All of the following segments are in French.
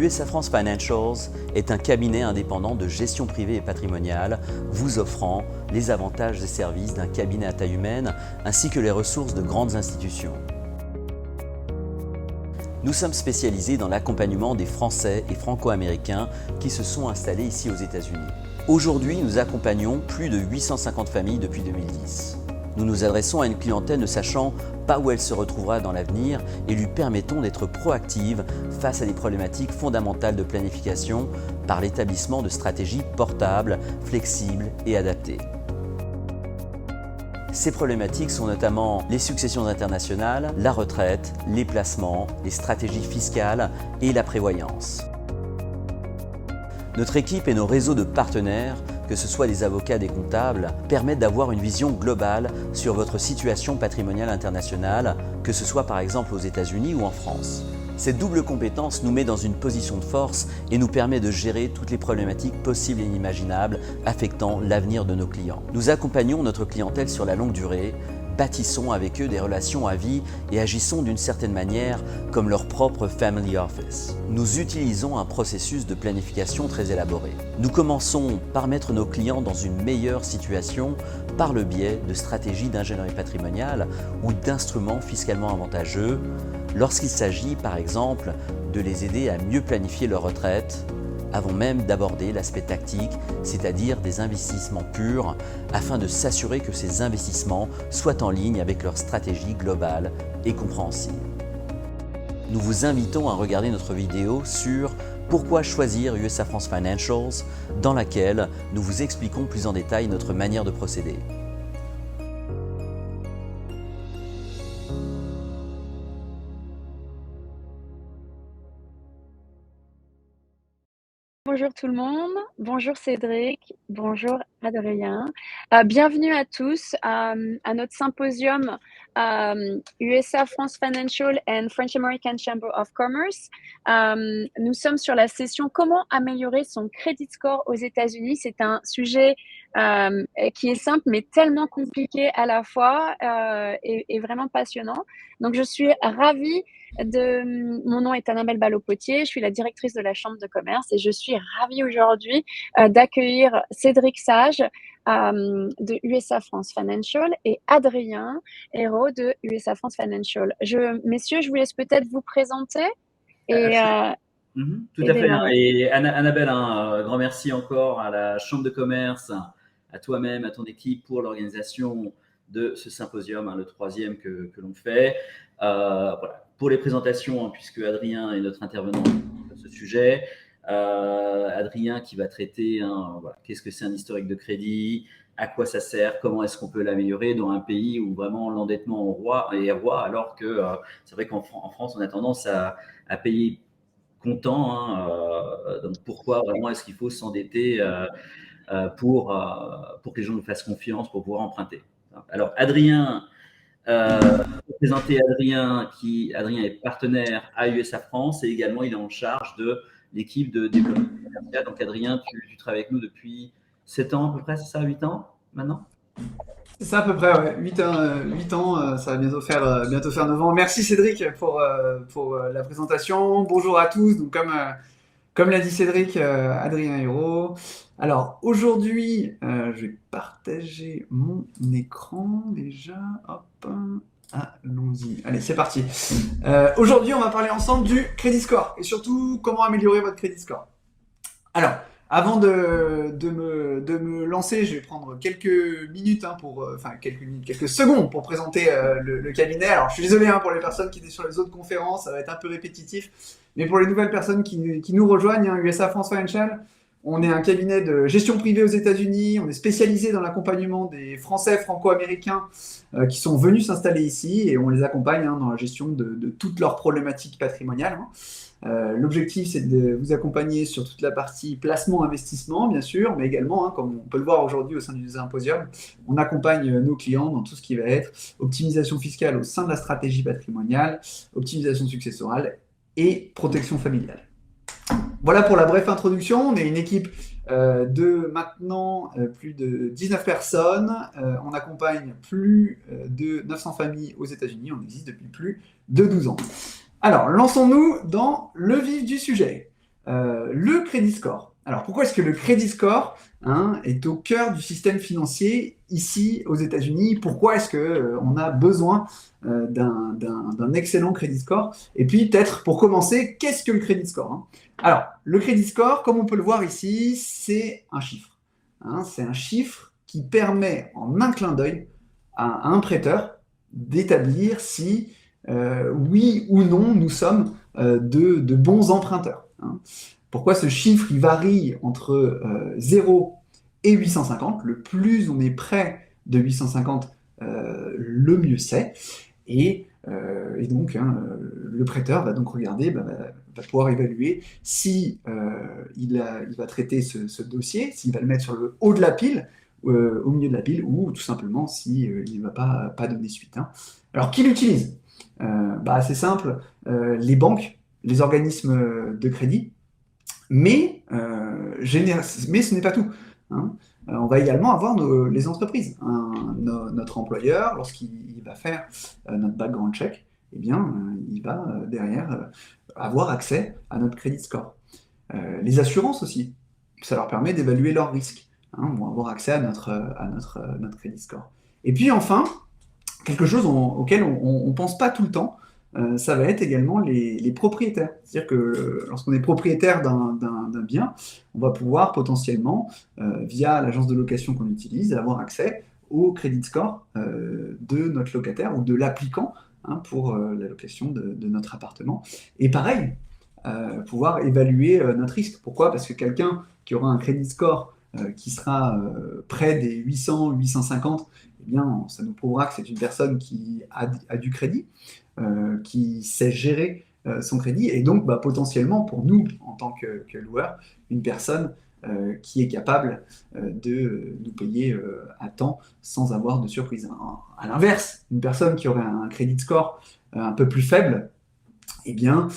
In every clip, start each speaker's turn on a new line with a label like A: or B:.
A: USA France Financials est un cabinet indépendant de gestion privée et patrimoniale vous offrant les avantages et services d'un cabinet à taille humaine ainsi que les ressources de grandes institutions. Nous sommes spécialisés dans l'accompagnement des Français et Franco-Américains qui se sont installés ici aux États-Unis. Aujourd'hui, nous accompagnons plus de 850 familles depuis 2010. Nous nous adressons à une clientèle ne sachant pas où elle se retrouvera dans l'avenir et lui permettons d'être proactive face à des problématiques fondamentales de planification par l'établissement de stratégies portables, flexibles et adaptées. Ces problématiques sont notamment les successions internationales, la retraite, les placements, les stratégies fiscales et la prévoyance. Notre équipe et nos réseaux de partenaires, que ce soit des avocats, des comptables, permettent d'avoir une vision globale sur votre situation patrimoniale internationale, que ce soit par exemple aux États-Unis ou en France. Cette double compétence nous met dans une position de force et nous permet de gérer toutes les problématiques possibles et inimaginables affectant l'avenir de nos clients. Nous accompagnons notre clientèle sur la longue durée, bâtissons avec eux des relations à vie et agissons d'une certaine manière comme leur propre family office. Nous utilisons un processus de planification très élaboré. Nous commençons par mettre nos clients dans une meilleure situation par le biais de stratégies d'ingénierie patrimoniale ou d'instruments fiscalement avantageux lorsqu'il s'agit par exemple de les aider à mieux planifier leur retraite, avant même d'aborder l'aspect tactique, c'est-à-dire des investissements purs, afin de s'assurer que ces investissements soient en ligne avec leur stratégie globale et compréhensible. Nous vous invitons à regarder notre vidéo sur Pourquoi choisir USA France Financials, dans laquelle nous vous expliquons plus en détail notre manière de procéder.
B: Bonjour tout le monde, bonjour Cédric, bonjour Adrien. Bienvenue à tous à notre symposium USA France Financial and French American Chamber of Commerce. Nous sommes sur la session Comment améliorer son credit score aux États-Unis. C'est un sujet qui est simple mais tellement compliqué à la fois et vraiment passionnant. Donc je suis ravie mon nom est Annabelle Ballot-Potier, je suis la directrice de la Chambre de commerce et je suis ravie aujourd'hui d'accueillir Cédric Sage de USA France Financial et Adrien Hérault de USA France Financial. Messieurs, je vous laisse peut-être vous présenter et
C: tout à fait. Et Annabelle, un grand merci encore à la Chambre de commerce, à toi-même, à ton équipe pour l'organisation de ce symposium, le troisième que l'on fait. Voilà. Pour les présentations, puisque Adrien est notre intervenant sur ce sujet, Adrien qui va traiter voilà, qu'est-ce que c'est un historique de crédit, à quoi ça sert, comment est-ce qu'on peut l'améliorer dans un pays où vraiment l'endettement est roi, alors que c'est vrai qu'en France, on a tendance à payer comptant. Donc pourquoi vraiment est-ce qu'il faut s'endetter pour que les gens nous fassent confiance pour pouvoir emprunter. Alors Adrien, pour présenter Adrien est partenaire à USA France et également il est en charge de l'équipe de développement commercial. Donc Adrien, tu travailles avec nous depuis 7 ans à peu près, c'est ça, 8 ans maintenant?
D: C'est ça à peu près, ouais. 8 ans, ça va bientôt faire 9 ans. Merci Cédric pour la présentation. Bonjour à tous. Donc comme l'a dit Cédric, Adrien Hérault. Alors aujourd'hui, je vais partager mon écran déjà. Hop, allons-y. Allez, c'est parti. Aujourd'hui, on va parler ensemble du crédit score et surtout comment améliorer votre crédit score. Alors, avant de me lancer, je vais prendre quelques minutes, quelques secondes pour présenter le cabinet. Alors, je suis désolé pour les personnes qui étaient sur les autres conférences, ça va être un peu répétitif. Mais pour les nouvelles personnes qui nous rejoignent, USA France Financial, on est un cabinet de gestion privée aux États-Unis. On est spécialisé dans l'accompagnement des Français franco-américains qui sont venus s'installer ici et on les accompagne dans la gestion de toutes leurs problématiques patrimoniales. L'objectif, c'est de vous accompagner sur toute la partie placement-investissement, bien sûr, mais également, comme on peut le voir aujourd'hui au sein du symposium, on accompagne nos clients dans tout ce qui va être optimisation fiscale au sein de la stratégie patrimoniale, optimisation successorale et protection familiale. Voilà pour la brève introduction. On est une équipe de maintenant plus de 19 personnes. On accompagne plus de 900 familles aux États-Unis. On existe depuis plus de 12 ans. Alors, lançons-nous dans le vif du sujet. le crédit score. Alors, pourquoi est-ce que le crédit score est au cœur du système financier ici aux États-Unis? Pourquoi est-ce qu'on a besoin d'un excellent crédit score? Et puis, peut-être, pour commencer, qu'est-ce que le crédit score? Alors, le crédit score, comme on peut le voir ici, c'est un chiffre. C'est un chiffre qui permet, en un clin d'œil, à un prêteur d'établir si, oui ou non, nous sommes de bons emprunteurs. Pourquoi ce chiffre il varie entre 0 et 850? Le plus on est près de 850, le mieux c'est. Et donc, le prêteur va donc regarder, va pouvoir évaluer si il va traiter ce dossier, s'il va le mettre sur le haut de la pile, au milieu de la pile, ou tout simplement s'il ne va pas donner suite. Alors, qui l'utilise? C'est simple, les banques, les organismes de crédit, mais ce n'est pas tout. On va également avoir les entreprises. Notre employeur, lorsqu'il va faire notre background check, eh bien, il va derrière avoir accès à notre credit score. Les assurances aussi, ça leur permet d'évaluer leurs risques. Vont avoir accès à notre credit score. Et puis enfin, quelque chose auquel on ne pense pas tout le temps, ça va être également les propriétaires. C'est-à-dire que lorsqu'on est propriétaire d'un bien, on va pouvoir potentiellement, via l'agence de location qu'on utilise, avoir accès au credit score de notre locataire ou de l'applicant pour la location de notre appartement. Et pareil, pouvoir évaluer notre risque. Pourquoi? Parce que quelqu'un qui aura un credit score qui sera près des 800, 850, eh bien, ça nous prouvera que c'est une personne qui a du crédit, qui sait gérer son crédit, et donc potentiellement pour nous, en tant que loueur, une personne qui est capable de nous payer à temps sans avoir de surprise. À l'inverse, une personne qui aurait un credit score un peu plus faible, eh bien,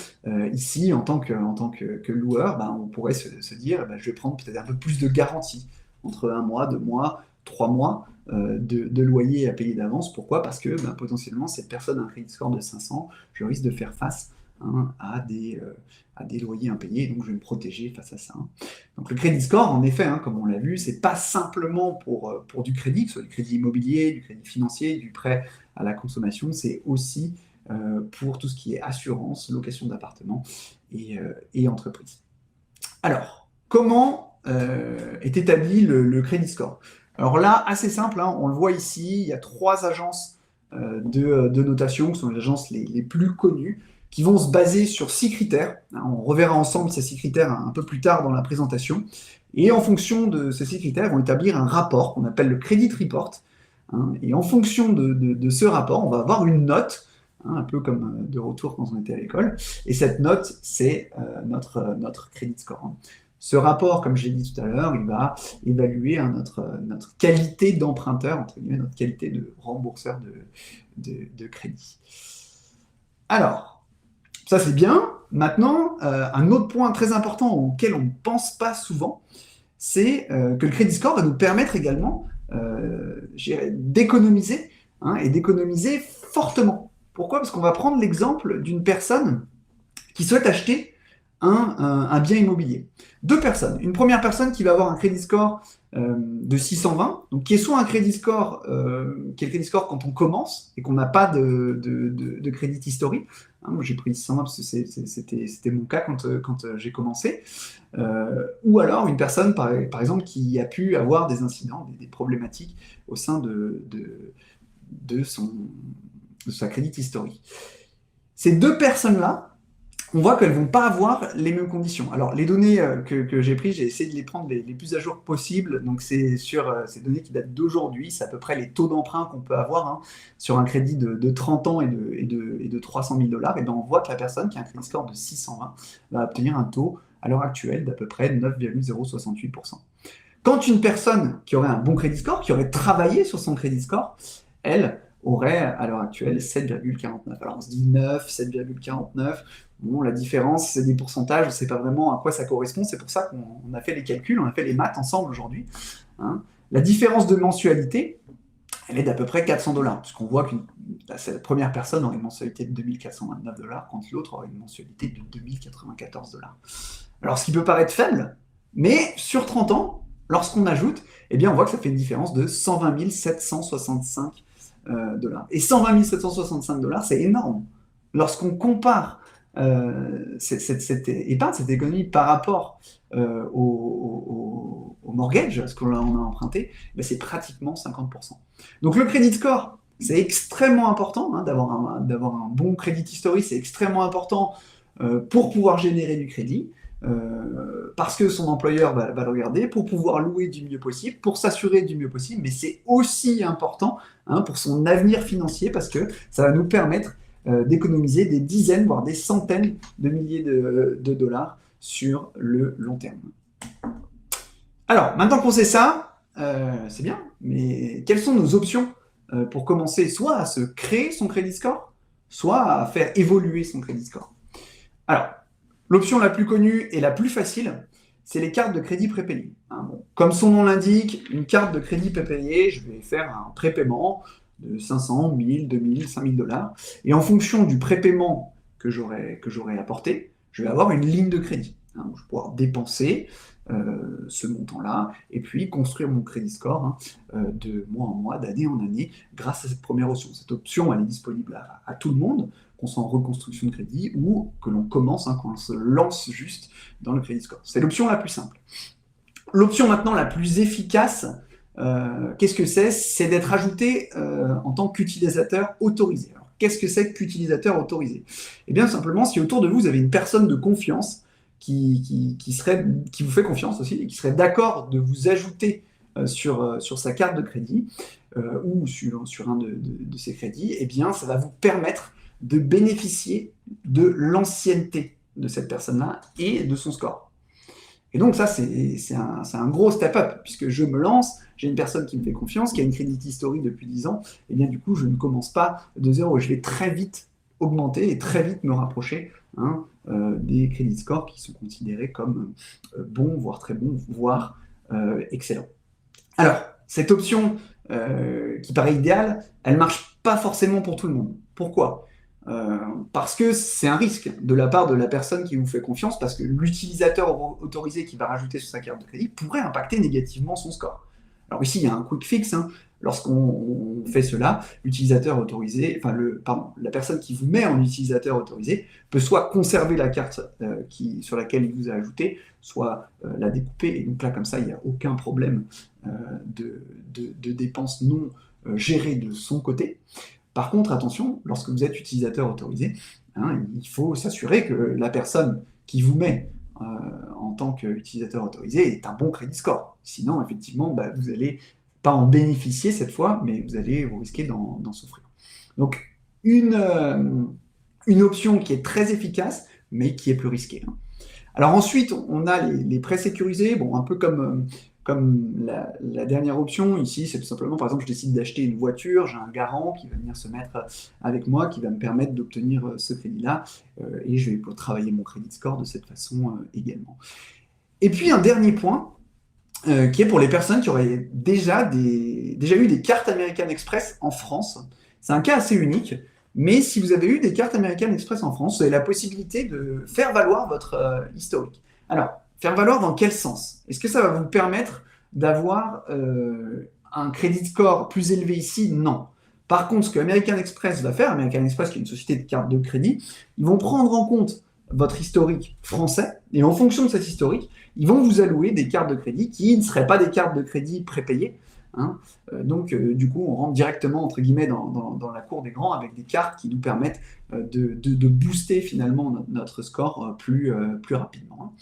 D: ici, en tant que loueur, on pourrait se dire, je vais prendre peut-être un peu plus de garantie, entre 1 mois, 2 mois, 3 mois de loyer à payer d'avance. Pourquoi? Parce que potentiellement, cette personne a un crédit score de 500, je risque de faire face à des loyers impayés, donc je vais me protéger face à ça. Donc le crédit score, en effet, comme on l'a vu, c'est pas simplement pour du crédit, que ce soit du crédit immobilier, du crédit financier, du prêt à la consommation, c'est aussi pour tout ce qui est assurance, location d'appartement et entreprise. Alors, comment est établi le credit score? Alors là, assez simple, on le voit ici, il y a 3 agences de notation, qui sont les agences les plus connues, qui vont se baser sur 6 critères. On reverra ensemble ces 6 critères un peu plus tard dans la présentation. Et en fonction de ces 6 critères, ils vont établir un rapport qu'on appelle le Credit Report. Et en fonction de ce rapport, on va avoir une note, un peu comme de retour quand on était à l'école. Et cette note, c'est notre credit score. Ce rapport, comme je l'ai dit tout à l'heure, il va évaluer notre qualité d'emprunteur, entre guillemets, notre qualité de rembourseur de crédit. Alors, ça c'est bien. Maintenant, un autre point très important auquel on ne pense pas souvent, c'est que le credit score va nous permettre également d'économiser, et d'économiser fortement. Pourquoi? Parce qu'on va prendre l'exemple d'une personne qui souhaite acheter un bien immobilier. 2 personnes. Une première personne qui va avoir un crédit score de 620, donc qui est soit un crédit score, qui est le crédit score quand on commence et qu'on n'a pas de crédit historique. Moi, j'ai pris 620 parce que c'était mon cas quand j'ai commencé. Ou alors une personne, par exemple, qui a pu avoir des incidents, des problématiques au sein de sa crédit historique. Ces 2 personnes-là, on voit qu'elles ne vont pas avoir les mêmes conditions. Alors, les données que j'ai prises, j'ai essayé de les prendre les plus à jour possibles. Donc, c'est sur ces données qui datent d'aujourd'hui. C'est à peu près les taux d'emprunt qu'on peut avoir sur un crédit de 30 ans et de 300 000 $. Et bien, on voit que la personne qui a un crédit score de 620 va obtenir un taux à l'heure actuelle d'à peu près 9,068%. Quand une personne qui aurait un bon crédit score, qui aurait travaillé sur son crédit score, elle aurait à l'heure actuelle 7,49. Alors on se dit 9, 7,49. Bon, la différence, c'est des pourcentages, on ne sait pas vraiment à quoi ça correspond. C'est pour ça qu'on a fait les calculs, on a fait les maths ensemble aujourd'hui. La différence de mensualité, elle est d'à peu près $400, puisqu'on voit que cette première personne aurait une mensualité de $2 429, quand l'autre aurait une mensualité de $2 094. Alors, ce qui peut paraître faible, mais sur 30 ans, lorsqu'on ajoute, eh bien, on voit que ça fait une différence de $120 765. Et $120 765, c'est énorme. Lorsqu'on compare cette épargne, cette économie par rapport au mortgage, ce qu'on a emprunté, ben c'est pratiquement 50%. Donc le crédit score, c'est extrêmement important d'avoir un bon crédit historique, c'est extrêmement important pour pouvoir générer du crédit, parce que son employeur va le regarder, pour pouvoir louer du mieux possible, pour s'assurer du mieux possible, mais c'est aussi important pour son avenir financier, parce que ça va nous permettre d'économiser des dizaines, voire des centaines de milliers de dollars sur le long terme. Alors, maintenant qu'on sait ça, c'est bien, mais quelles sont nos options pour commencer soit à se créer son crédit score, soit à faire évoluer son crédit score? Alors, l'option la plus connue et la plus facile, c'est les cartes de crédit prépayées. Bon, comme son nom l'indique, une carte de crédit prépayée, je vais faire un prépaiement de 500, 1000, 2000, 5000 dollars. Et en fonction du prépaiement que j'aurai apporté, je vais avoir une ligne de crédit. Je vais pouvoir dépenser ce montant-là et puis construire mon crédit score de mois en mois, d'année en année, grâce à cette première option. Cette option, elle est disponible à tout le monde, qu'on soit en reconstruction de crédit ou que l'on commence, quand on se lance juste dans le crédit score. C'est l'option la plus simple. L'option maintenant la plus efficace, qu'est-ce que c'est? C'est d'être ajouté en tant qu'utilisateur autorisé. Alors, qu'est-ce que c'est qu'utilisateur autorisé? Eh bien, simplement, si autour de vous, vous avez une personne de confiance qui vous fait confiance aussi et qui serait d'accord de vous ajouter sur sa carte de crédit ou sur un de ses crédits, eh bien, ça va vous permettre de bénéficier de l'ancienneté de cette personne-là et de son score. Et donc ça, c'est un gros step-up, puisque je me lance, j'ai une personne qui me fait confiance, qui a une crédit historique depuis 10 ans, et bien du coup, je ne commence pas de zéro. Je vais très vite augmenter et très vite me rapprocher des crédits scores qui sont considérés comme bons, voire très bons, voire excellents. Alors, cette option qui paraît idéale, elle ne marche pas forcément pour tout le monde. Pourquoi ? Parce que c'est un risque de la part de la personne qui vous fait confiance, parce que l'utilisateur autorisé qui va rajouter sur sa carte de crédit pourrait impacter négativement son score. Alors ici, il y a un quick fix. Lorsqu'on fait cela, l'utilisateur autorisé, la personne qui vous met en utilisateur autorisé peut soit conserver la carte sur laquelle il vous a ajouté, soit la découper. Et donc là, comme ça, il n'y a aucun problème de dépenses non gérées de son côté. Par contre, attention, lorsque vous êtes utilisateur autorisé, il faut s'assurer que la personne qui vous met en tant qu'utilisateur autorisé est un bon crédit score. Sinon, effectivement, vous n'allez pas en bénéficier cette fois, mais vous allez risquer d'en souffrir. Donc, une option qui est très efficace, mais qui est plus risquée. Alors ensuite, on a les prêts sécurisés, un peu comme la dernière option. Ici, c'est tout simplement, par exemple, je décide d'acheter une voiture, j'ai un garant qui va venir se mettre avec moi, qui va me permettre d'obtenir ce crédit-là, et je vais pouvoir travailler mon crédit score de cette façon également. Et puis, un dernier point, qui est pour les personnes qui auraient déjà eu des cartes American Express en France. C'est un cas assez unique, mais si vous avez eu des cartes American Express en France, vous avez la possibilité de faire valoir votre historique. Alors, faire valoir dans quel sens? Est-ce que ça va vous permettre d'avoir un crédit score plus élevé ici? Non. Par contre, ce que American Express va faire, American Express qui est une société de cartes de crédit, ils vont prendre en compte votre historique français, et en fonction de cet historique, ils vont vous allouer des cartes de crédit qui ne seraient pas des cartes de crédit prépayées. Donc, du coup, on rentre directement, entre guillemets, dans la cour des grands avec des cartes qui nous permettent de booster finalement notre score plus rapidement.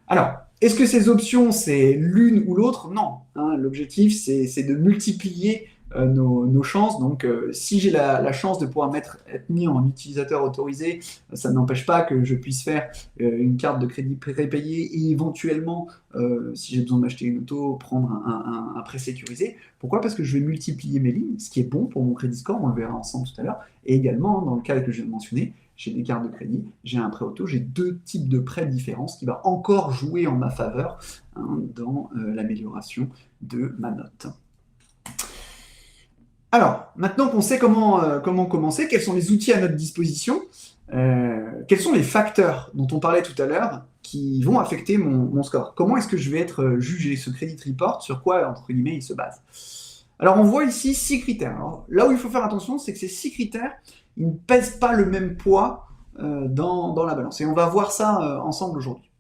D: Alors, est-ce que ces options, c'est l'une ou l'autre? Non. L'objectif, c'est de multiplier nos chances. Donc, si j'ai la chance de pouvoir être mis en utilisateur autorisé, ça n'empêche pas que je puisse faire une carte de crédit prépayée et éventuellement, si j'ai besoin d'acheter une auto, prendre un prêt sécurisé. Pourquoi? Parce que je vais multiplier mes lignes, ce qui est bon pour mon crédit score, on le verra ensemble tout à l'heure. Et également, dans le cas que je viens de mentionner, j'ai des cartes de crédit, j'ai un prêt auto, j'ai deux types de prêts différents, ce qui va encore jouer en ma faveur dans l'amélioration de ma note. Alors, maintenant qu'on sait comment commencer, quels sont les outils à notre disposition, quels sont les facteurs dont on parlait tout à l'heure qui vont affecter mon score? Comment est-ce que je vais être jugé? Ce credit report, sur quoi, entre guillemets, il se base? Alors, on voit ici 6 critères. Alors, là où il faut faire attention, c'est que ces 6 critères, ils ne pèsent pas le même poids dans la balance. Et on va voir ça ensemble aujourd'hui.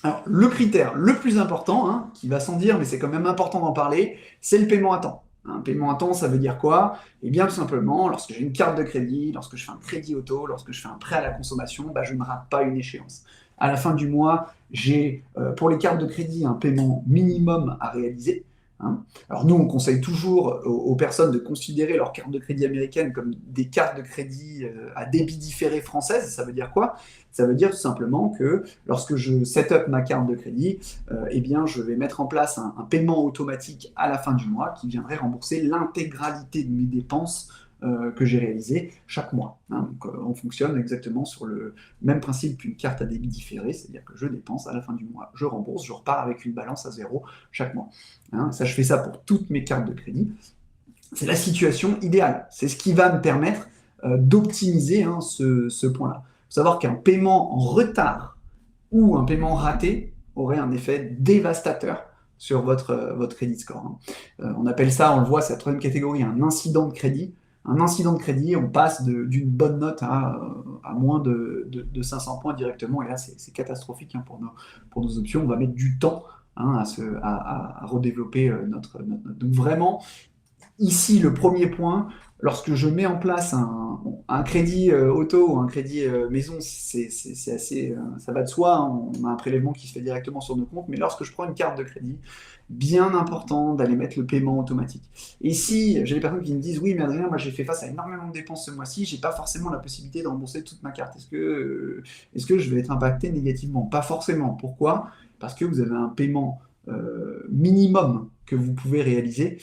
D: Alors, le critère le plus important, hein, qui va sans dire, mais c'est quand même important d'en parler, c'est le paiement à temps. Un paiement à temps, ça veut dire quoi? Eh bien, tout simplement, lorsque j'ai une carte de crédit, lorsque je fais un crédit auto, lorsque je fais un prêt à la consommation, bah, je ne rate pas une échéance. À la fin du mois, j'ai pour les cartes de crédit un paiement minimum à réaliser. Hein. Alors nous, on conseille toujours aux personnes de considérer leurs cartes de crédit américaines comme des cartes de crédit à débit différé françaises. Ça veut dire quoi? Ça veut dire tout simplement que lorsque je set up ma carte de crédit, eh bien, je vais mettre en place un paiement automatique à la fin du mois qui viendrait rembourser l'intégralité de mes dépenses que j'ai réalisées chaque mois. Hein. Donc, on fonctionne exactement sur le même principe qu'une carte à débit différé, c'est-à-dire que je dépense à la fin du mois, je rembourse, je repars avec une balance à zéro chaque mois. Hein. Ça, je fais ça pour toutes mes cartes de crédit. C'est la situation idéale. C'est ce qui va me permettre d'optimiser ce point-là. Il faut savoir qu'un paiement en retard ou un paiement raté aurait un effet dévastateur sur votre crédit score. Hein. On appelle ça, on le voit, c'est la troisième catégorie, un incident de crédit. Un incident de crédit, on passe d'une bonne note à moins de 500 points directement, et là c'est catastrophique hein, pour nos options. On va mettre du temps hein, à redévelopper notre note. Donc vraiment, ici le premier point, lorsque je mets en place un crédit auto ou un crédit maison, c'est assez, ça va de soi, hein, on a un prélèvement qui se fait directement sur nos comptes, mais lorsque je prends une carte de crédit, bien important d'aller mettre le paiement automatique. Et si j'ai des personnes qui me disent oui mais Adrien, moi j'ai fait face à énormément de dépenses ce mois-ci, j'ai pas forcément la possibilité de rembourser toute ma carte, est-ce que je vais être impacté négativement? Pas forcément. Pourquoi? Parce que vous avez un paiement minimum que vous pouvez réaliser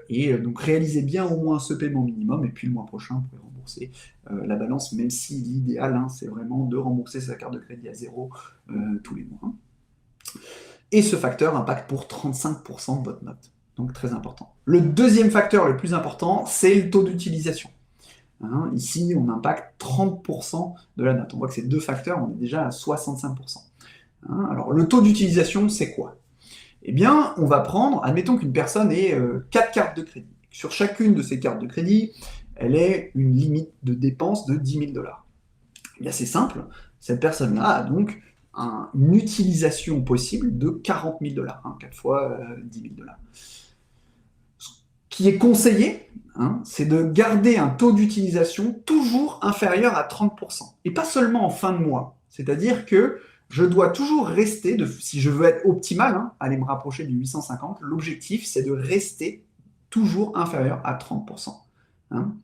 D: et donc réalisez bien au moins ce paiement minimum et puis le mois prochain vous pouvez rembourser la balance, même si l'idéal hein, c'est vraiment de rembourser sa carte de crédit à zéro tous les mois. Hein. Et ce facteur impacte pour 35% de votre note. Donc très important. Le deuxième facteur le plus important, c'est le taux d'utilisation. Hein, ici, on impacte 30% de la note. On voit que ces deux facteurs, on est déjà à 65%. Hein, alors, le taux d'utilisation, c'est quoi? Eh bien, on va prendre, admettons qu'une personne ait 4 cartes de crédit. Sur chacune de ces cartes de crédit, elle ait une limite de dépense de 10 000 $. Eh bien, c'est simple. Cette personne-là a donc une utilisation possible de 40 000 $, hein, 4 fois 10 000 $. Ce qui est conseillé, hein, c'est de garder un taux d'utilisation toujours inférieur à 30%. Et pas seulement en fin de mois. C'est-à-dire que je dois toujours rester, si je veux être optimal, hein, aller me rapprocher du 850, l'objectif c'est de rester toujours inférieur à 30%. Hein.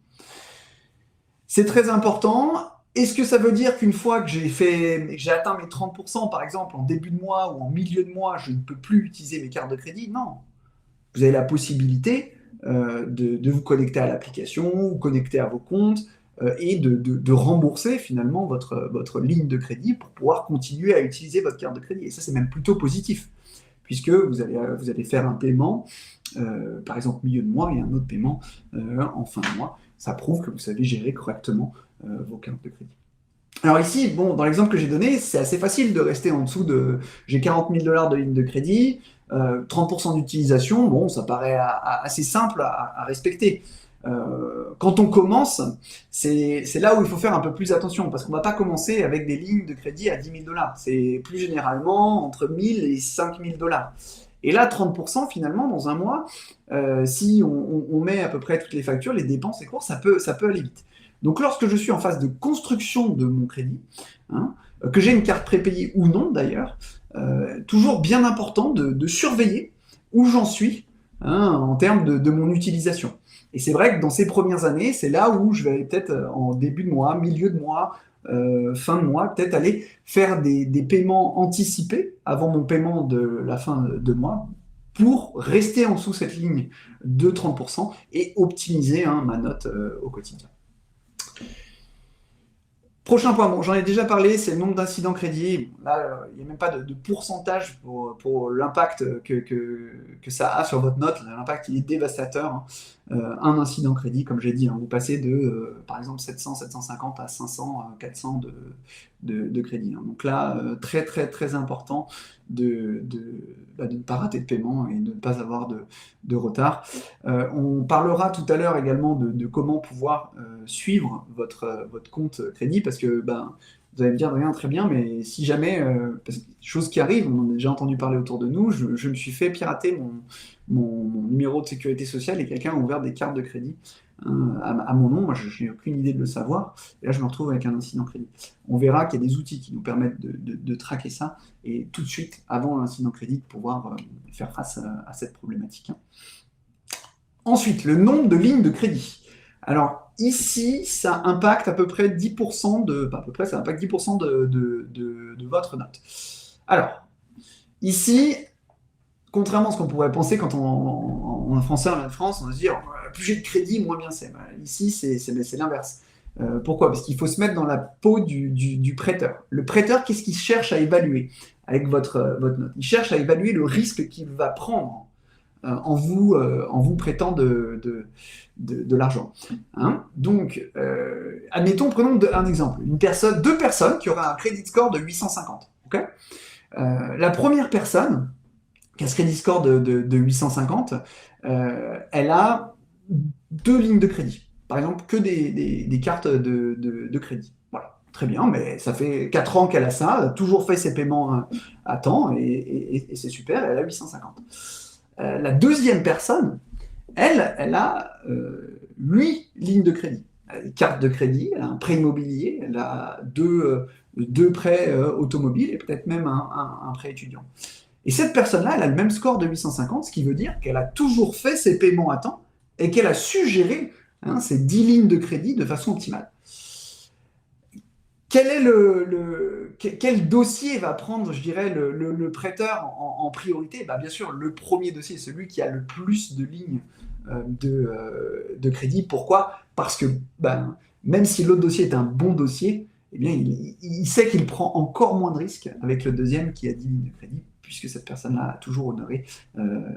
D: C'est très important. Est-ce que ça veut dire qu'une fois que j'ai atteint mes 30%, par exemple, en début de mois ou en milieu de mois, je ne peux plus utiliser mes cartes de crédit? Non. Vous avez la possibilité de vous connecter à l'application, vous connecter à vos comptes et de rembourser finalement votre ligne de crédit pour pouvoir continuer à utiliser votre carte de crédit. Et ça, c'est même plutôt positif, puisque vous allez faire un paiement, par exemple milieu de mois, et un autre paiement en fin de mois. Ça prouve que vous savez gérer correctement vos cartes de crédit. Alors ici, bon, dans l'exemple que j'ai donné, c'est assez facile de rester en dessous de... J'ai 40 000 $ de ligne de crédit, 30% d'utilisation, bon, ça paraît assez simple à respecter. Quand on commence, c'est là où il faut faire un peu plus attention, parce qu'on ne va pas commencer avec des lignes de crédit à 10 000 $. C'est plus généralement entre 1 000 et 5 000 $. Et là, 30% finalement, dans un mois, si on met à peu près toutes les factures, les dépenses et courses, ça peut aller vite. Donc lorsque je suis en phase de construction de mon crédit, hein, que j'ai une carte prépayée ou non d'ailleurs, toujours bien important de surveiller où j'en suis hein, en termes de mon utilisation. Et c'est vrai que dans ces premières années, c'est là où je vais peut-être en début de mois, milieu de mois, fin de mois, peut-être aller faire des paiements anticipés avant mon paiement de la fin de mois pour rester en dessous cette ligne de 30% et optimiser hein, ma note au quotidien. Prochain point, bon, j'en ai déjà parlé, c'est le nombre d'incidents crédits. Là, il n'y a même pas de pourcentage pour l'impact que ça a sur votre note. L'impact, il est dévastateur. un incident crédit, comme j'ai dit, hein, vous passez de, par exemple, 700, 750 à 500, 400 de crédit. Hein. Donc là, très, très, très important de ne pas rater de paiement et de ne pas avoir de retard. On parlera tout à l'heure également de comment pouvoir suivre votre compte crédit, parce que vous allez me dire, rien, très bien, mais si jamais, parce que chose qui arrive, on en a déjà entendu parler autour de nous, je me suis fait pirater mon numéro de sécurité sociale et quelqu'un a ouvert des cartes de crédit à mon nom. Moi, je n'ai aucune idée de le savoir. Et là, je me retrouve avec un incident crédit. On verra qu'il y a des outils qui nous permettent de traquer ça et tout de suite, avant l'incident crédit, de pouvoir faire face à cette problématique. Hein. Ensuite, le nombre de lignes de crédit. Alors, ici, ça impacte à peu près 10% ça impacte 10% de votre note. Alors, ici, contrairement à ce qu'on pourrait penser quand on est français en France, on va se dire plus j'ai de crédit, moins bien c'est. Ici, c'est l'inverse. Pourquoi? Parce qu'il faut se mettre dans la peau du prêteur. Le prêteur, qu'est-ce qu'il cherche à évaluer avec votre note? Il cherche à évaluer le risque qu'il va prendre en vous prêtant de l'argent. Hein? Donc, admettons, prenons un exemple. Deux personnes qui auraient un crédit score de 850. Okay, la première personne qui a ce crédit score de 850, elle a 2 lignes de crédit. Par exemple, que des cartes de crédit. Voilà, très bien, mais ça fait 4 ans qu'elle a ça, elle a toujours fait ses paiements à temps, et c'est super, elle a 850. La deuxième personne, elle a 8 lignes de crédit. Elle a des cartes de crédit, elle a un prêt immobilier, elle a deux prêts automobiles et peut-être même un prêt étudiant. Et cette personne-là, elle a le même score de 850, ce qui veut dire qu'elle a toujours fait ses paiements à temps et qu'elle a su gérer ces 10 lignes de crédit de façon optimale. Quel dossier va prendre, je dirais, le prêteur en priorité? Bien sûr, le premier dossier, celui qui a le plus de lignes de crédit. Pourquoi? Parce que même si l'autre dossier est un bon dossier, eh bien, il sait qu'il prend encore moins de risques avec le deuxième qui a 10 lignes de crédit, puisque cette personne-là a toujours honoré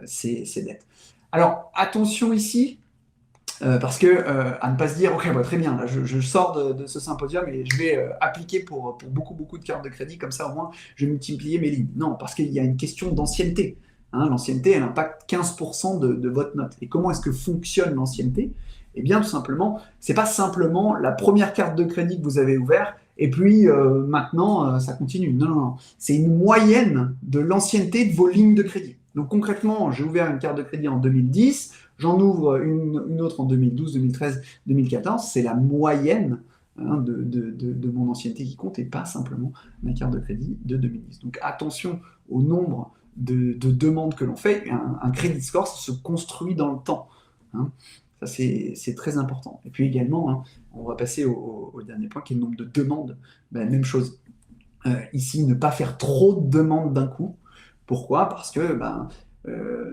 D: ses dettes. Alors, attention ici, parce que à ne pas se dire, ok, très bien, là, je sors de ce symposium et je vais appliquer pour beaucoup de cartes de crédit, comme ça au moins je vais multiplier mes lignes. Non, parce qu'il y a une question d'ancienneté. Hein, l'ancienneté, elle impacte 15% de votre note. Et comment est-ce que fonctionne l'ancienneté? Eh bien, tout simplement, c'est pas simplement la première carte de crédit que vous avez ouverte et puis maintenant ça continue. Non. C'est une moyenne de l'ancienneté de vos lignes de crédit. Donc concrètement, j'ai ouvert une carte de crédit en 2010, j'en ouvre une autre en 2012, 2013, 2014. C'est la moyenne de mon ancienneté qui compte et pas simplement ma carte de crédit de 2010. Donc attention au nombre de demandes que l'on fait. Un crédit score, ça se construit dans le temps. Hein. Ça, c'est très important. Et puis également, on va passer au dernier point, qui est le nombre de demandes. Même chose. Ici, ne pas faire trop de demandes d'un coup. Pourquoi? Parce que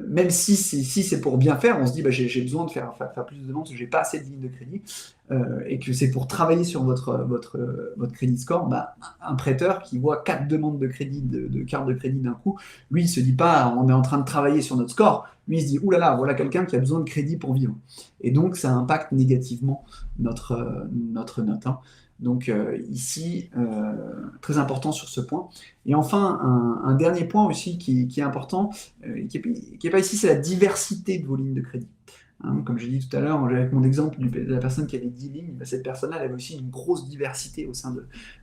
D: même si c'est pour bien faire, on se dit j'ai besoin de faire plus de demandes parce que j'ai pas assez de lignes de crédit et que c'est pour travailler sur votre crédit score. Un prêteur qui voit 4 demandes de crédit, de carte de crédit d'un coup, lui il se dit pas on est en train de travailler sur notre score, lui il se dit oulala, voilà quelqu'un qui a besoin de crédit pour vivre. Et donc ça impacte négativement notre note. Hein. Donc ici, très important sur ce point. Et enfin, un dernier point aussi qui est important, qui n'est pas ici, c'est la diversité de vos lignes de crédit. Hein, comme j'ai dit tout à l'heure, avec mon exemple de la personne qui avait 10 lignes, cette personne-là, elle avait aussi une grosse diversité au sein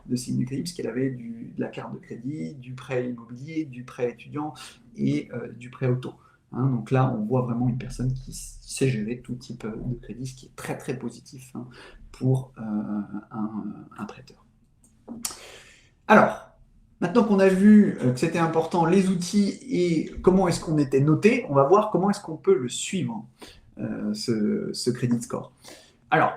D: de ses lignes de crédit, puisqu'elle avait de la carte de crédit, du prêt immobilier, du prêt étudiant et du prêt auto. Hein, donc là, on voit vraiment une personne qui sait gérer tout type de crédit, ce qui est très très positif pour un prêteur. Alors, maintenant qu'on a vu que c'était important, les outils et comment est-ce qu'on était noté, on va voir comment est-ce qu'on peut le suivre, ce crédit score. Alors,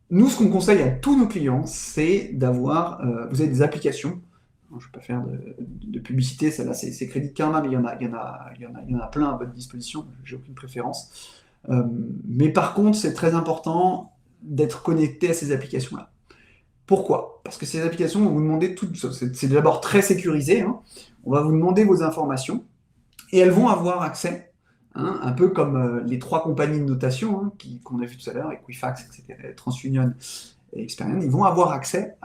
D: nous, ce qu'on conseille à tous nos clients, c'est d'avoir, vous avez des applications. Je ne vais pas faire de publicité, celle-là c'est Crédit Karma, mais il y en a plein à votre disposition, j'ai aucune préférence. Mais par contre, c'est très important d'être connecté à ces applications-là. Pourquoi? Parce que ces applications vont vous demander toutes choses. C'est d'abord très sécurisé. Hein. On va vous demander vos informations et elles vont avoir accès hein, un peu comme les 3 compagnies de notation hein, qu'on a vu tout à l'heure, Equifax, etc., TransUnion et Experian, ils vont avoir accès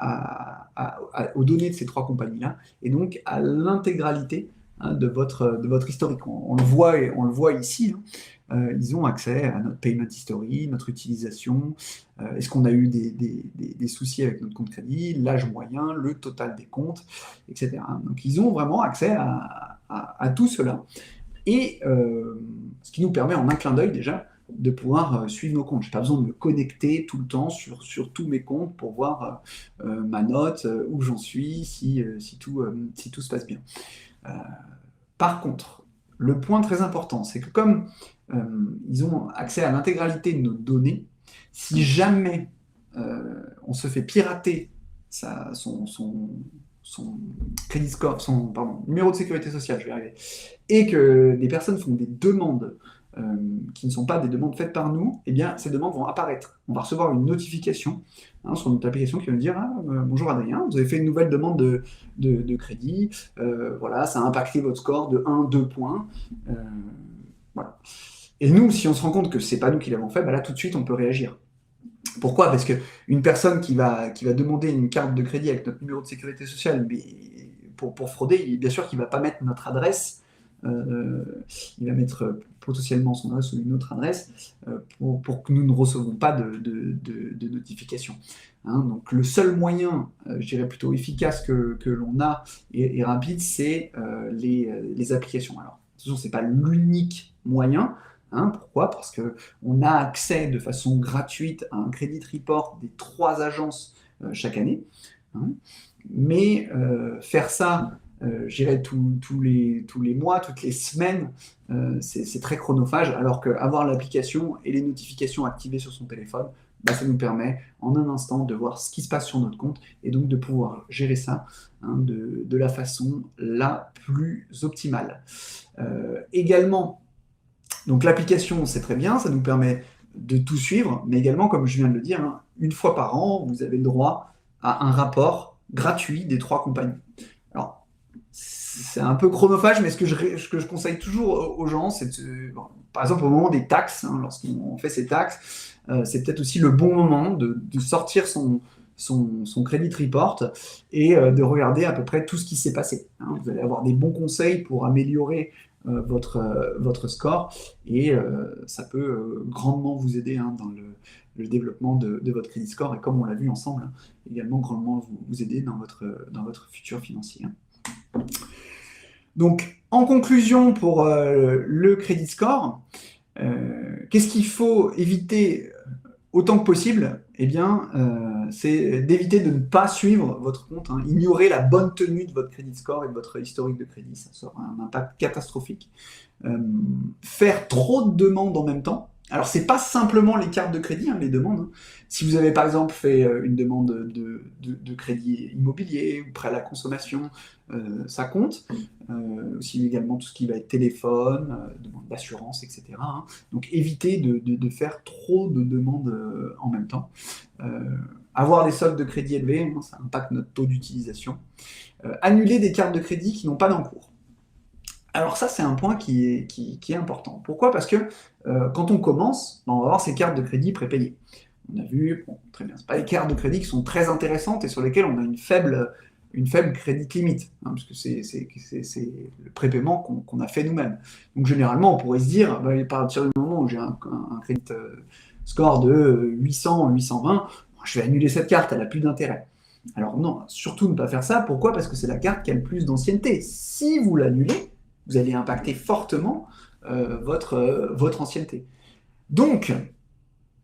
D: aux données de ces 3 compagnies-là et donc à l'intégralité hein, de votre historique. On le voit ici. Hein. Ils ont accès à notre payment history, notre utilisation, est-ce qu'on a eu des soucis avec notre compte crédit, l'âge moyen, le total des comptes, etc. Donc ils ont vraiment accès à tout cela. Et ce qui nous permet en un clin d'œil déjà de pouvoir suivre nos comptes. Je n'ai pas besoin de me connecter tout le temps sur tous mes comptes pour voir ma note, où j'en suis, si tout se passe bien. Par contre, le point très important, c'est que comme ils ont accès à l'intégralité de nos données, si jamais on se fait pirater son crédit score, son numéro de sécurité sociale, je vais y arriver, et que des personnes font des demandes qui ne sont pas des demandes faites par nous, eh bien, ces demandes vont apparaître. On va recevoir une notification hein, sur notre application qui va nous dire bonjour Adrien, vous avez fait une nouvelle demande de crédit, voilà, ça a impacté votre score de 1-2 points. Voilà. Et nous, si on se rend compte que c'est pas nous qui l'avons fait, bah là tout de suite on peut réagir. Pourquoi? Parce qu'une personne qui va demander une carte de crédit avec notre numéro de sécurité sociale, mais pour frauder, bien sûr qu'il ne va pas mettre notre adresse, il va mettre potentiellement son adresse ou une autre adresse pour que nous ne recevons pas de notification. Hein, donc le seul moyen, je dirais plutôt efficace que l'on a et rapide, c'est les applications. Alors, attention, ce n'est pas l'unique moyen. Hein, pourquoi? Parce qu'on a accès de façon gratuite à un credit report des 3 agences chaque année. Hein, mais faire ça, je dirais, tous les mois, toutes les semaines, c'est très chronophage, alors qu'avoir l'application et les notifications activées sur son téléphone, bah, ça nous permet en un instant de voir ce qui se passe sur notre compte et donc de pouvoir gérer ça hein, de la façon la plus optimale. Également, donc l'application, c'est très bien, ça nous permet de tout suivre, mais également, comme je viens de le dire, hein, une fois par an, vous avez le droit à un rapport gratuit des 3 compagnies. Alors, c'est un peu chronophage, mais ce que je conseille toujours aux gens, c'est par exemple au moment des taxes, hein, lorsqu'on fait ses taxes, c'est peut-être aussi le bon moment de sortir son credit report et de regarder à peu près tout ce qui s'est passé. Hein. Vous allez avoir des bons conseils pour améliorer votre score et ça peut grandement vous aider hein, dans le développement de votre credit score et comme on l'a vu ensemble, hein, également grandement vous aider dans votre futur financier. Hein. Donc, en conclusion pour le credit score, qu'est-ce qu'il faut éviter autant que possible? Eh bien, c'est d'éviter de ne pas suivre votre compte, hein, ignorer la bonne tenue de votre credit score et de votre historique de crédit, ça sera un impact catastrophique. Faire trop de demandes en même temps. Alors, c'est pas simplement les cartes de crédit, hein, les demandes. Hein. Si vous avez par exemple fait une demande de crédit immobilier ou prêt à la consommation, ça compte. Aussi également tout ce qui va être téléphone, demande d'assurance, etc. Hein. Donc évitez de faire trop de demandes en même temps. Avoir des soldes de crédit élevés, hein, ça impacte notre taux d'utilisation. Annuler des cartes de crédit qui n'ont pas d'encours. Alors ça, c'est un point qui est important. Pourquoi? Parce que quand on commence, on va avoir ces cartes de crédit prépayées. On a vu, bon, très bien, c'est pas les cartes de crédit qui sont très intéressantes et sur lesquelles on a une faible crédit limite, hein, parce que c'est le prépaiement qu'on a fait nous-mêmes. Donc généralement, on pourrait se dire, à partir du moment où j'ai un crédit score de 800, 820, je vais annuler cette carte, elle n'a plus d'intérêt. Alors non, surtout ne pas faire ça. Pourquoi? Parce que c'est la carte qui a le plus d'ancienneté. Si vous l'annulez, vous allez impacter fortement votre ancienneté. Donc,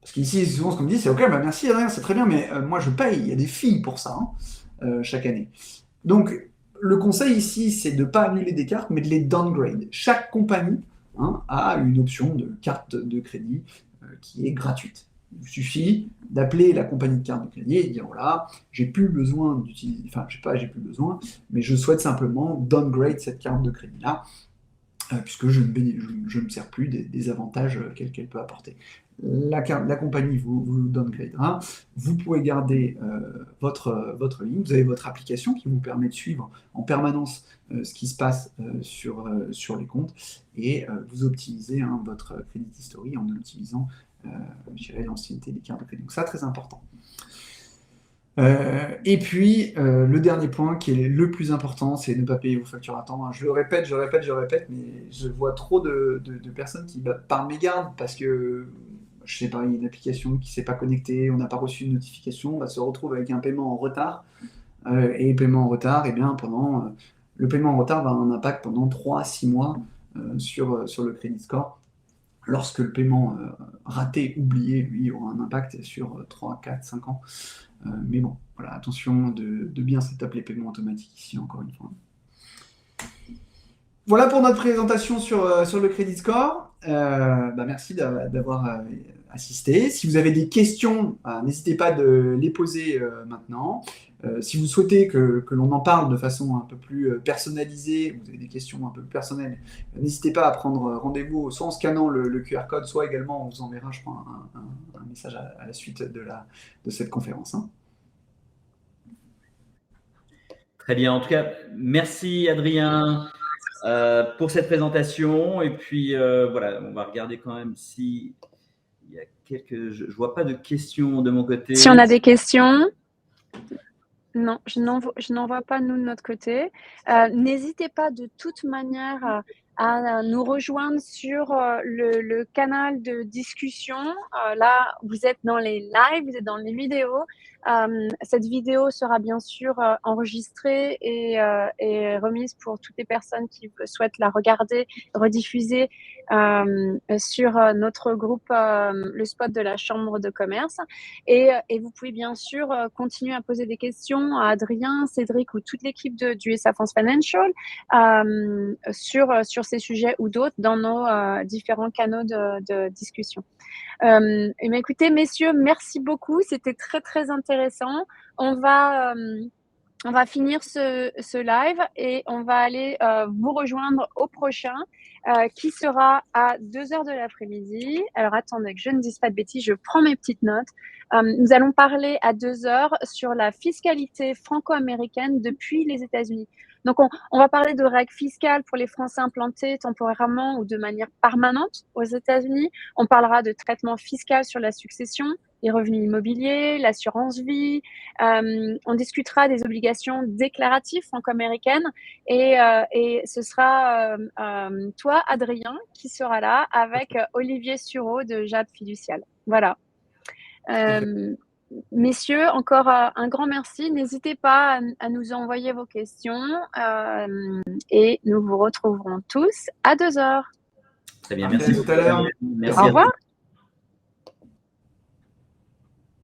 D: parce qu'ici, souvent ce qu'on me dit, c'est ok, bah merci Adrien, c'est très bien, mais moi je paye, il y a des filles pour ça, hein, chaque année. Donc, le conseil ici, c'est de ne pas annuler des cartes, mais de les downgrade. Chaque compagnie hein, a une option de carte de crédit qui est gratuite. Il suffit d'appeler la compagnie de carte de crédit et de dire voilà, j'ai plus besoin d'utiliser, enfin, j'ai plus besoin, mais je souhaite simplement downgrade cette carte de crédit-là. puisque je ne sers plus des avantages qu'elle peut apporter. La compagnie vous downgradera. Vous pouvez garder votre ligne. Vous avez votre application qui vous permet de suivre en permanence ce qui se passe sur les comptes, et vous optimisez votre credit history en utilisant l'ancienneté des cartes de crédit. Donc ça, très important. Et puis, le dernier point qui est le plus important, c'est ne pas payer vos factures à temps. Je le répète, mais je vois trop de personnes qui par mégarde, parce que, je sais pas, il y a une application qui ne s'est pas connectée, on n'a pas reçu une notification, on va se retrouver avec un paiement en retard. Et paiement en retard, eh bien, le paiement en retard va avoir un impact pendant 3 à 6 mois sur le credit score. Lorsque le paiement raté, oublié, lui, aura un impact sur 3, 4, 5 ans. Mais bon, voilà, attention de bien setup les paiements automatiques ici, encore une fois. Voilà pour notre présentation sur le Credit Score. Merci d'avoir assisté. Si vous avez des questions, n'hésitez pas de les poser maintenant. Si vous souhaitez que l'on en parle de façon un peu plus personnalisée, vous avez des questions un peu plus personnelles, n'hésitez pas à prendre rendez-vous soit en scannant le QR code, soit également on vous enverra, je crois, un message à la suite de cette conférence.
C: Très bien. En tout cas, merci Adrien pour cette présentation. Et puis, voilà, on va regarder quand même si il y a quelques... Je ne vois pas de questions de mon côté.
B: Si on a des questions... Non, je n'en vois pas, nous, de notre côté. N'hésitez pas de toute manière à nous rejoindre sur le canal de discussion. Là, vous êtes dans les lives, vous êtes dans les vidéos. Cette vidéo sera bien sûr enregistrée et remise pour toutes les personnes qui souhaitent la regarder, rediffuser sur notre groupe, le spot de la Chambre de commerce. Et vous pouvez bien sûr continuer à poser des questions à Adrien, Cédric ou toute l'équipe du USA France Financial sur ces sujets ou d'autres dans nos différents canaux de discussion. Écoutez, messieurs, merci beaucoup. C'était très, très intéressant. On va finir ce live et on va aller vous rejoindre au prochain qui sera à 2h de l'après-midi. Alors, attendez que je ne dise pas de bêtises, je prends mes petites notes. Nous allons parler à 2h sur la fiscalité franco-américaine depuis les États-Unis. Donc, on va parler de règles fiscales pour les Français implantés temporairement ou de manière permanente aux États-Unis. On parlera de traitement fiscal sur la succession, les revenus immobiliers, l'assurance vie. On discutera des obligations déclaratives franco-américaines et ce sera toi, Adrien, qui sera là avec Olivier Sureau de Jade Fiducial. Voilà. Messieurs, encore un grand merci. N'hésitez pas à nous envoyer vos questions et nous vous retrouverons tous à 2h.
C: Très bien, merci
D: tout à l'heure.
C: Merci
B: Au revoir.